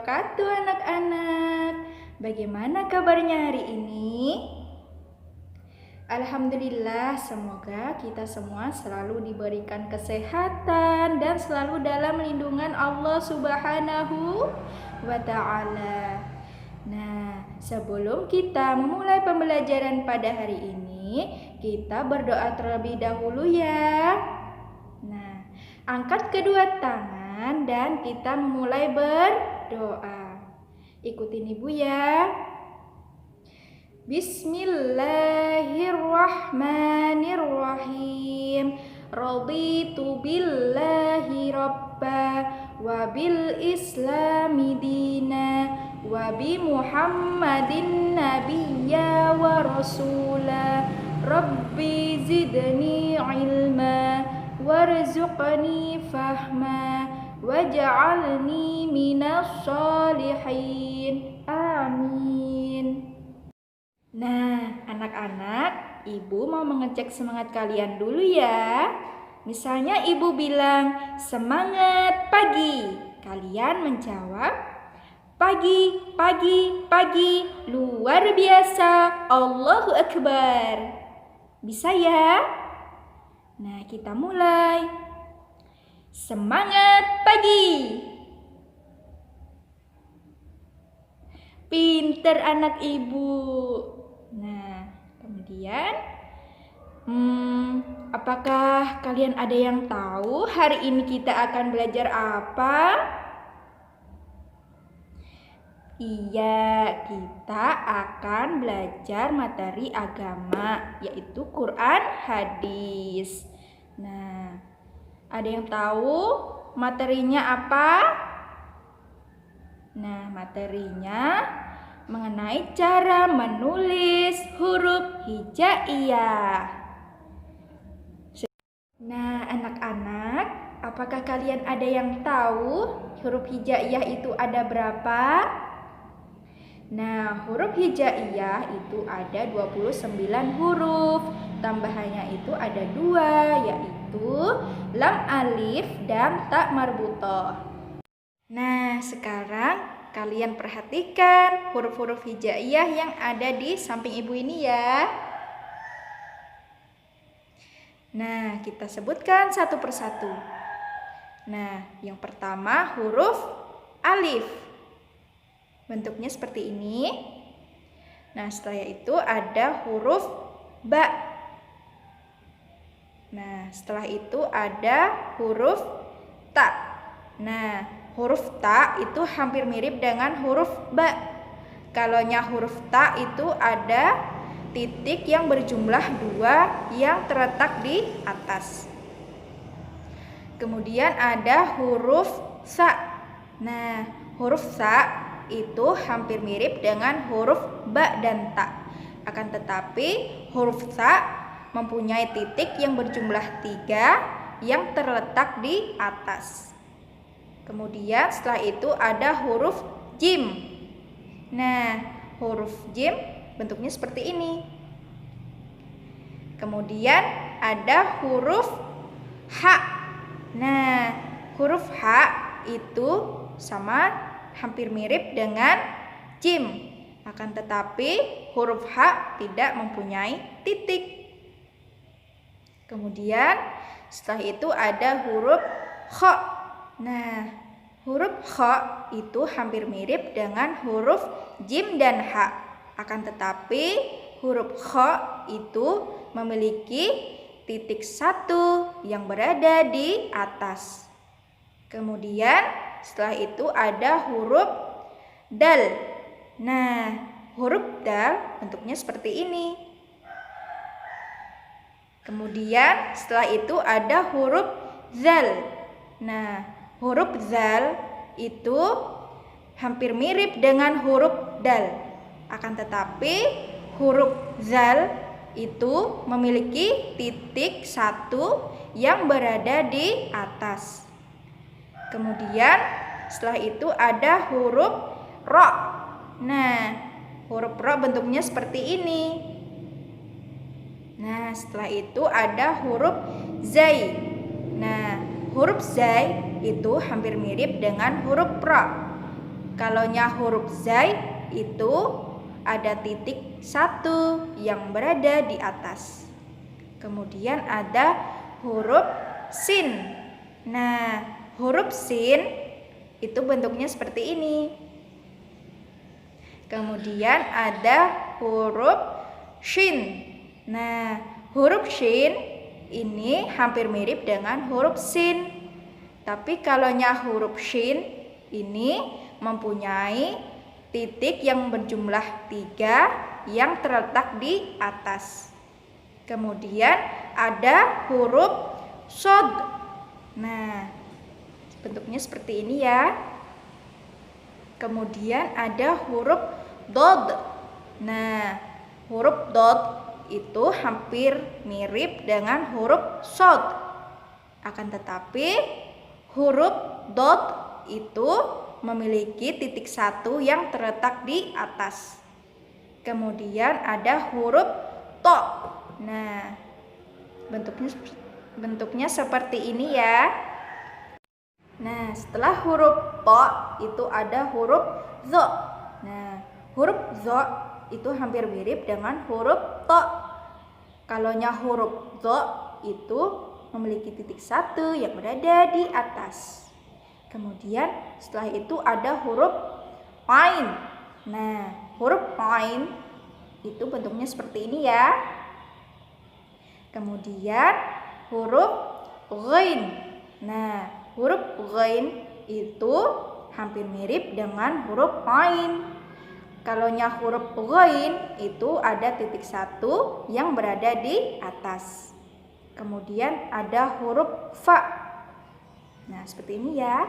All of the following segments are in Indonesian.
wabarakatuh anak-anak. Bagaimana kabarnya hari ini? Alhamdulillah, semoga kita semua selalu diberikan kesehatan dan selalu dalam lindungan Allah Subhanahu wa Ta'ala. Nah, sebelum kita memulai pembelajaran pada hari ini, kita berdoa terlebih dahulu ya. Nah, angkat kedua tangan dan kita memulai berdoa. Ikutin ibu ya. Bismillahirrahmanirrahim. Raditu billahi rabba wa bil islami dina wa bi Muhammadin nabiyya wa rasula. Rabbi zidni ilma warzuqni fahma waj'alni minas sholihin. Amin. Nah, anak-anak, ibu mau mengecek semangat kalian dulu ya. Misalnya ibu bilang semangat pagi, kalian menjawab pagi, pagi, pagi, luar biasa, Allahu Akbar. Bisa ya? Nah, kita mulai. Semangat pagi. Pinter anak ibu. Nah, kemudian apakah kalian ada yang tahu hari ini kita akan belajar apa? Iya, kita akan belajar materi agama, yaitu Quran, hadis. Nah, ada yang tahu materinya apa? Nah, materinya mengenai cara menulis huruf hijaiyah. Nah, anak-anak, apakah kalian ada yang tahu huruf hijaiyah itu ada berapa? Nah, huruf hijaiyah itu ada 29 huruf. Tambahannya itu ada 2, yaitu lam alif dan ta marbutoh. Nah, sekarang kalian perhatikan huruf-huruf hijaiyah yang ada di samping ibu ini ya. Nah, kita sebutkan satu persatu. Nah, yang pertama huruf alif. Bentuknya seperti ini. Nah, setelah itu ada huruf ba. Nah, setelah itu ada huruf ta. Nah, huruf ta itu hampir mirip dengan huruf ba. Kalaunya huruf ta itu ada titik yang berjumlah 2 yang terletak di atas. Kemudian ada huruf sa. Nah, huruf sa itu hampir mirip dengan huruf ba dan ta. Akan tetapi huruf sa mempunyai titik yang berjumlah 3 yang terletak di atas. Kemudian setelah itu ada huruf jim. Nah, huruf jim bentuknya seperti ini. Kemudian ada huruf ha. Nah, huruf ha itu sama hampir mirip dengan jim. Akan tetapi huruf ha tidak mempunyai titik. Kemudian setelah itu ada huruf kha. Nah, huruf kha itu hampir mirip dengan huruf jim dan ha. Akan tetapi huruf kha itu memiliki titik 1 yang berada di atas. Kemudian setelah itu ada huruf dal. Nah, huruf dal bentuknya seperti ini. Kemudian setelah itu ada huruf zal. Nah, huruf zal itu hampir mirip dengan huruf dal. Akan tetapi huruf zal itu memiliki titik 1 yang berada di atas. Kemudian setelah itu ada huruf ro. Nah, huruf ro bentuknya seperti ini. Nah, setelah itu ada huruf zai. Nah, huruf zai itu hampir mirip dengan huruf ra. Kalaunya huruf zai itu ada titik 1 yang berada di atas. Kemudian ada huruf sin. Nah, huruf sin itu bentuknya seperti ini. Kemudian ada huruf shin. Nah, huruf shin ini hampir mirip dengan huruf sin. Tapi kalaunya huruf shin ini mempunyai titik yang berjumlah 3 yang terletak di atas. Kemudian ada huruf shod. Nah, bentuknya seperti ini ya. Kemudian ada huruf dod. Nah, huruf dod itu hampir mirip dengan huruf shod. Akan tetapi huruf dod itu memiliki titik 1 yang terletak di atas. Kemudian ada huruf to. Nah, bentuknya seperti ini ya. Nah, setelah huruf to itu ada huruf zo. Nah, huruf zo itu hampir mirip dengan huruf to. Kalaunya huruf zo itu memiliki titik 1 yang berada di atas. Kemudian setelah itu ada huruf ain. Nah, huruf ain itu bentuknya seperti ini ya. Kemudian huruf ghain. Nah, huruf ghain itu hampir mirip dengan huruf ain. Kalaunya huruf ghain itu ada titik 1 yang berada di atas. Kemudian ada huruf fa. Nah, seperti ini ya.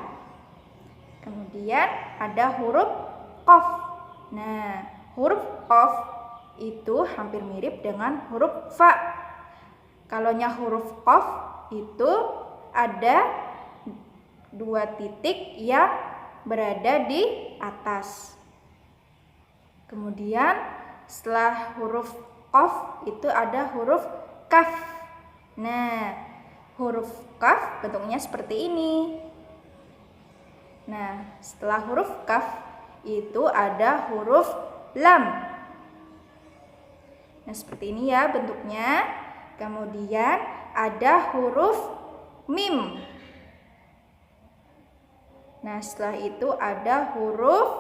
Kemudian ada huruf qaf. Nah, huruf qaf itu hampir mirip dengan huruf fa. Kalaunya huruf qaf itu ada 2 titik yang berada di atas. Kemudian setelah huruf qaf itu ada huruf kaf. Nah, huruf kaf bentuknya seperti ini. Nah, setelah huruf kaf itu ada huruf lam. Nah, seperti ini ya bentuknya. Kemudian ada huruf mim. Nah, setelah itu ada huruf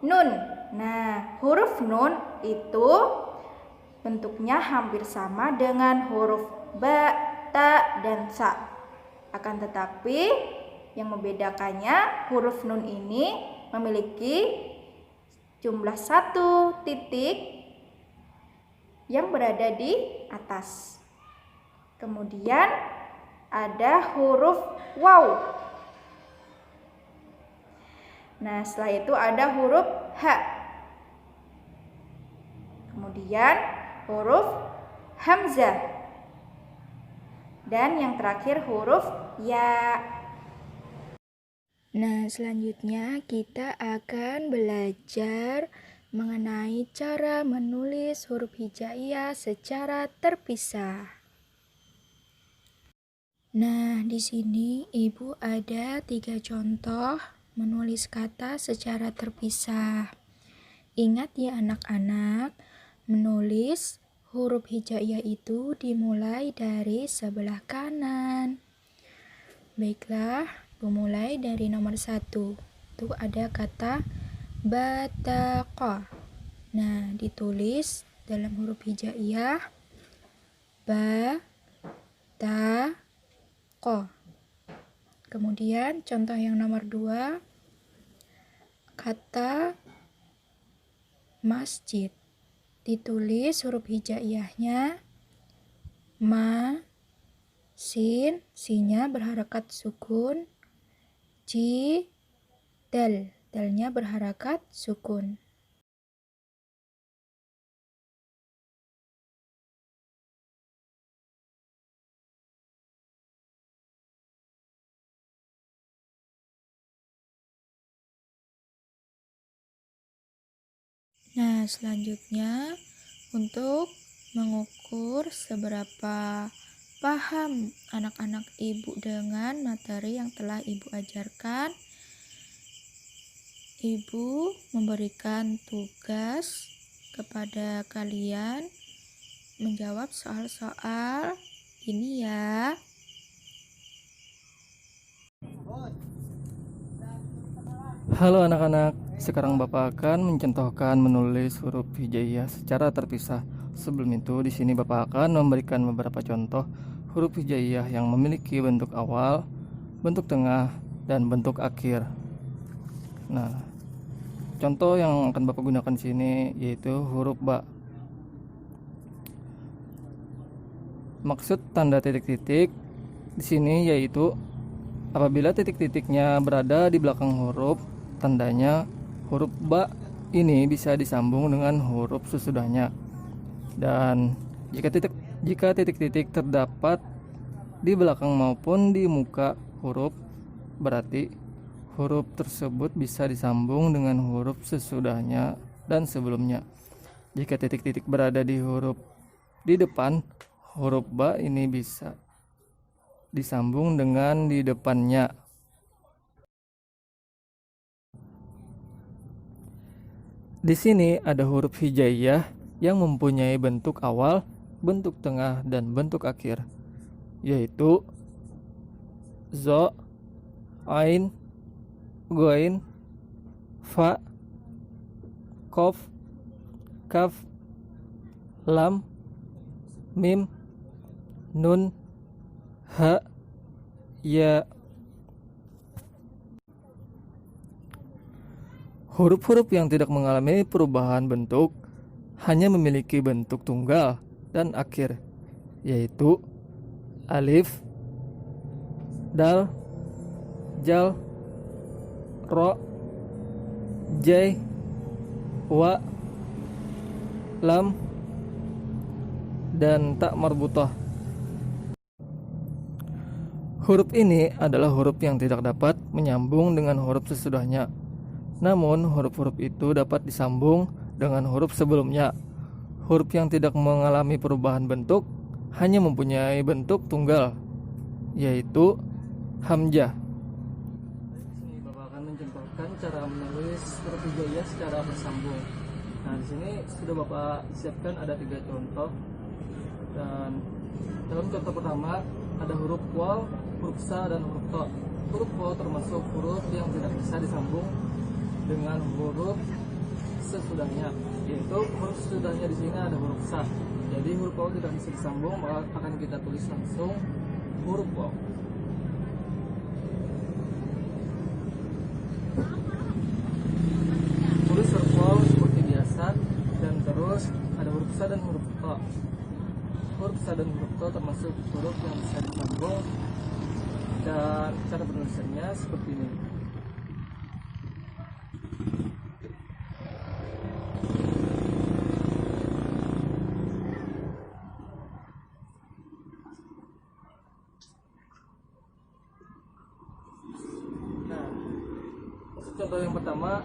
nun. Nah, huruf nun itu bentuknya hampir sama dengan huruf ba, ta, dan sa. Akan tetapi yang membedakannya huruf nun ini memiliki jumlah 1 titik yang berada di atas. Kemudian ada huruf waw. Nah, setelah itu ada huruf ha. Kemudian huruf hamzah. Dan yang terakhir huruf ya. Nah, selanjutnya kita akan belajar mengenai cara menulis huruf hijaiyah secara terpisah. Nah, di sini Ibu ada 3 contoh menulis kata secara terpisah. Ingat ya anak-anak, menulis huruf hijaiyah itu dimulai dari sebelah kanan. Baiklah, mulai dari nomor 1. Itu ada kata bataqa. Nah, ditulis dalam huruf hijaiyah ba, ta, ko. Kemudian contoh yang nomor 2, kata masjid. Ditulis huruf hijaiyahnya ma, sin, sinnya berharakat sukun, ji, dal, dalnya berharakat sukun. Nah, selanjutnya untuk mengukur seberapa paham anak-anak Ibu dengan materi yang telah Ibu ajarkan, Ibu memberikan tugas kepada kalian menjawab soal-soal ini ya. Halo anak-anak, sekarang Bapak akan mencontohkan menulis huruf hijaiyah secara terpisah. Sebelum itu, di sini Bapak akan memberikan beberapa contoh huruf hijaiyah yang memiliki bentuk awal, bentuk tengah, dan bentuk akhir. Nah, contoh yang akan Bapak gunakan di sini yaitu huruf ba. Maksud tanda titik-titik di sini yaitu apabila titik-titiknya berada di belakang huruf, tandanya huruf ba ini bisa disambung dengan huruf sesudahnya. Dan jika titik-titik terdapat di belakang maupun di muka huruf, berarti huruf tersebut bisa disambung dengan huruf sesudahnya dan sebelumnya. Jika titik-titik berada di depan huruf ba ini bisa disambung dengan di depannya. Di sini ada huruf hijaiyah yang mempunyai bentuk awal, bentuk tengah, dan bentuk akhir, yaitu zo, ain, goin, fa, kof, kaf, lam, mim, nun, ha, ya. Huruf-huruf yang tidak mengalami perubahan bentuk hanya memiliki bentuk tunggal dan akhir, yaitu alif, dal, jal, ro, jai, wa, lam, dan tak marbutah. Huruf ini adalah huruf yang tidak dapat menyambung dengan huruf sesudahnya. Namun, huruf-huruf itu dapat disambung dengan huruf sebelumnya. Huruf yang tidak mengalami perubahan bentuk hanya mempunyai bentuk tunggal, yaitu hamzah. Di sini Bapak akan mencontohkan cara menulis huruf hijaiyah secara bersambung. Nah, di sini sudah Bapak siapkan ada 3 contoh. Dan dalam contoh pertama ada huruf waw, huruf sa, dan huruf ta. Huruf waw termasuk huruf yang tidak bisa disambung dengan huruf sesudahnya, yaitu huruf sesudahnya di sini ada huruf sa. Jadi huruf waw tidak bisa disambung, maka akan kita tulis langsung huruf waw. Tulis huruf waw seperti biasa, dan terus ada huruf sa dan huruf ta. Huruf sa dan huruf ta termasuk huruf yang bisa disambung, dan cara penulisannya seperti ini. Contoh yang pertama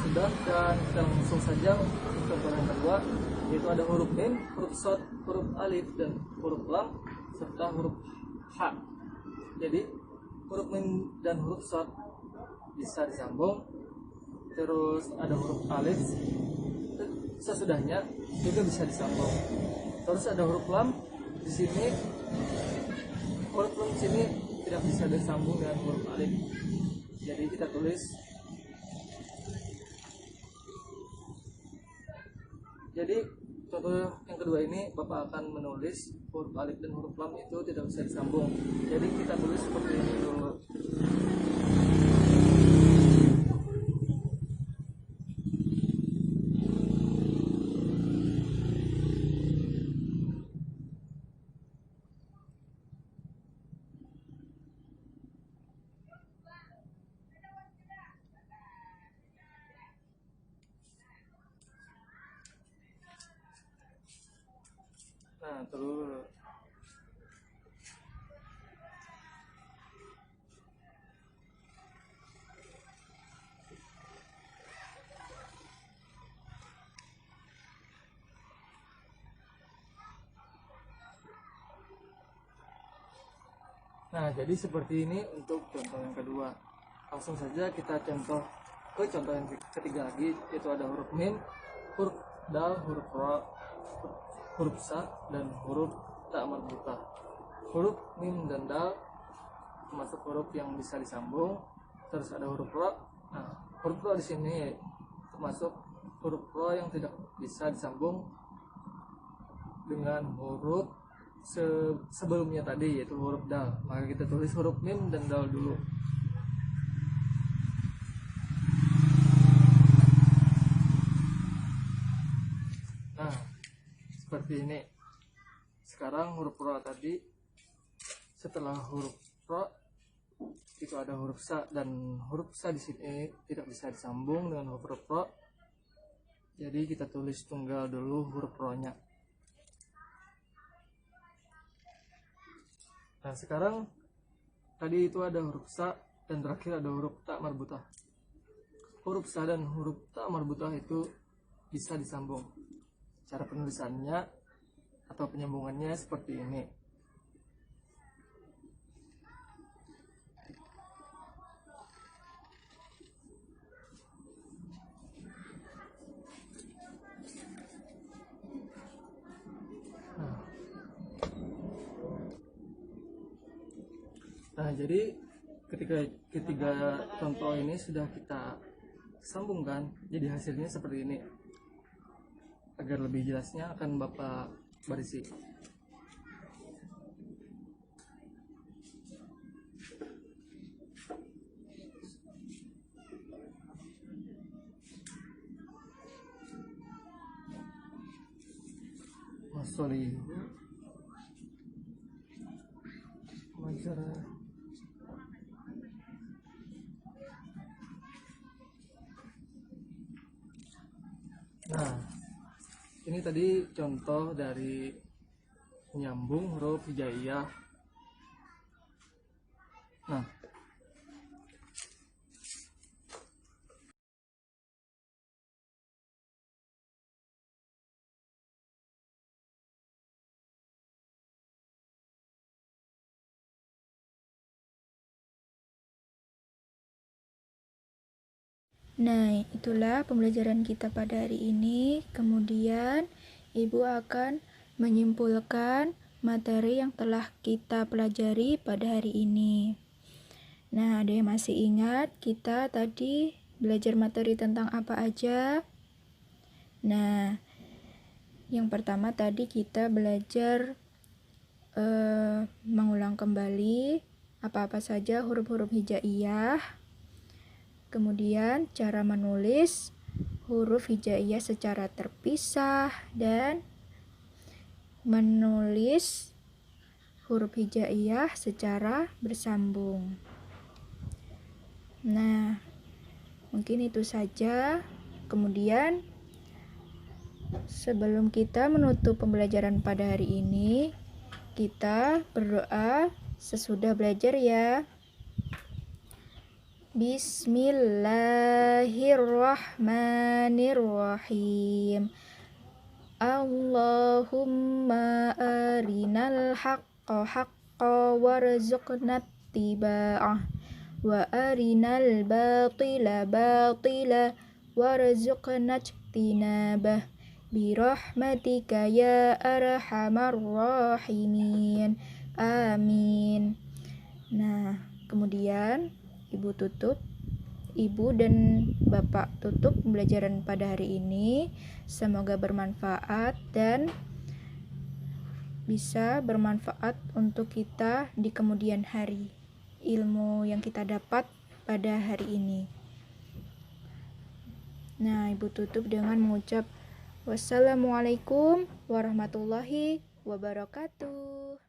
sudah, dan kita langsung saja contoh yang kedua, yaitu ada huruf mim, huruf shad, huruf alif, dan huruf lam, serta huruf ha. Jadi huruf mim dan huruf shad bisa disambung, terus ada huruf alif sesudahnya juga bisa disambung. Terus ada huruf lam di sini, huruf lam di sini tidak bisa disambung dengan huruf alif. Jadi kita tulis. Jadi contoh yang kedua ini Bapak akan menulis huruf alif dan huruf lam itu tidak bisa disambung. Jadi kita tulis seperti ini dulu. Nah, terus nah, jadi seperti ini untuk contoh yang kedua. Langsung saja kita contoh ke contoh yang ketiga lagi, yaitu ada huruf mim, huruf dal, huruf ra, huruf sa, dan huruf ta marbutah. Huruf mim dan dal termasuk huruf yang bisa disambung. Terus ada huruf ra. Nah, huruf ra di sini termasuk huruf ra yang tidak bisa disambung dengan huruf sebelumnya tadi, yaitu huruf dal. Maka kita tulis huruf mim dan dal dulu. Nah, seperti ini. Sekarang huruf ra tadi, setelah huruf ra itu ada huruf sa, dan huruf sa di sini tidak bisa disambung dengan huruf ra. Jadi kita tulis tunggal dulu huruf ra-nya. Nah, sekarang tadi itu ada huruf sa dan terakhir ada huruf ta marbutah. Huruf sa dan huruf ta marbutah itu bisa disambung. Cara penulisannya atau penyambungannya seperti ini. Nah, jadi ketiga contoh ini sudah kita sambungkan, jadi hasilnya seperti ini. Agar lebih jelasnya akan Bapak barisi. Masolihu Majara. Nah, ini tadi contoh dari menyambung huruf hijaiyah. Nah, Nah, itulah pembelajaran kita pada hari ini. Kemudian, Ibu akan menyimpulkan materi yang telah kita pelajari pada hari ini. Nah, ada yang masih ingat kita tadi belajar materi tentang apa aja? Nah, yang pertama tadi kita belajar mengulang kembali apa-apa saja huruf-huruf hijaiyah. Kemudian cara menulis huruf hijaiyah secara terpisah dan menulis huruf hijaiyah secara bersambung. Nah, mungkin itu saja. Kemudian sebelum kita menutup pembelajaran pada hari ini, kita berdoa sesudah belajar ya. Bismillahirrahmanirrahim. Allahumma arinal haqqa haqqa warzuqna ittiba'ah wa arinal batila batila warzuqna ijtinabah birahmatika ya arhamar rahimin. Amin. Nah, kemudian Ibu dan Bapak tutup pembelajaran pada hari ini. Semoga bermanfaat dan bisa bermanfaat untuk kita di kemudian hari. Ilmu yang kita dapat pada hari ini. Nah, Ibu tutup dengan mengucap wassalamualaikum warahmatullahi wabarakatuh.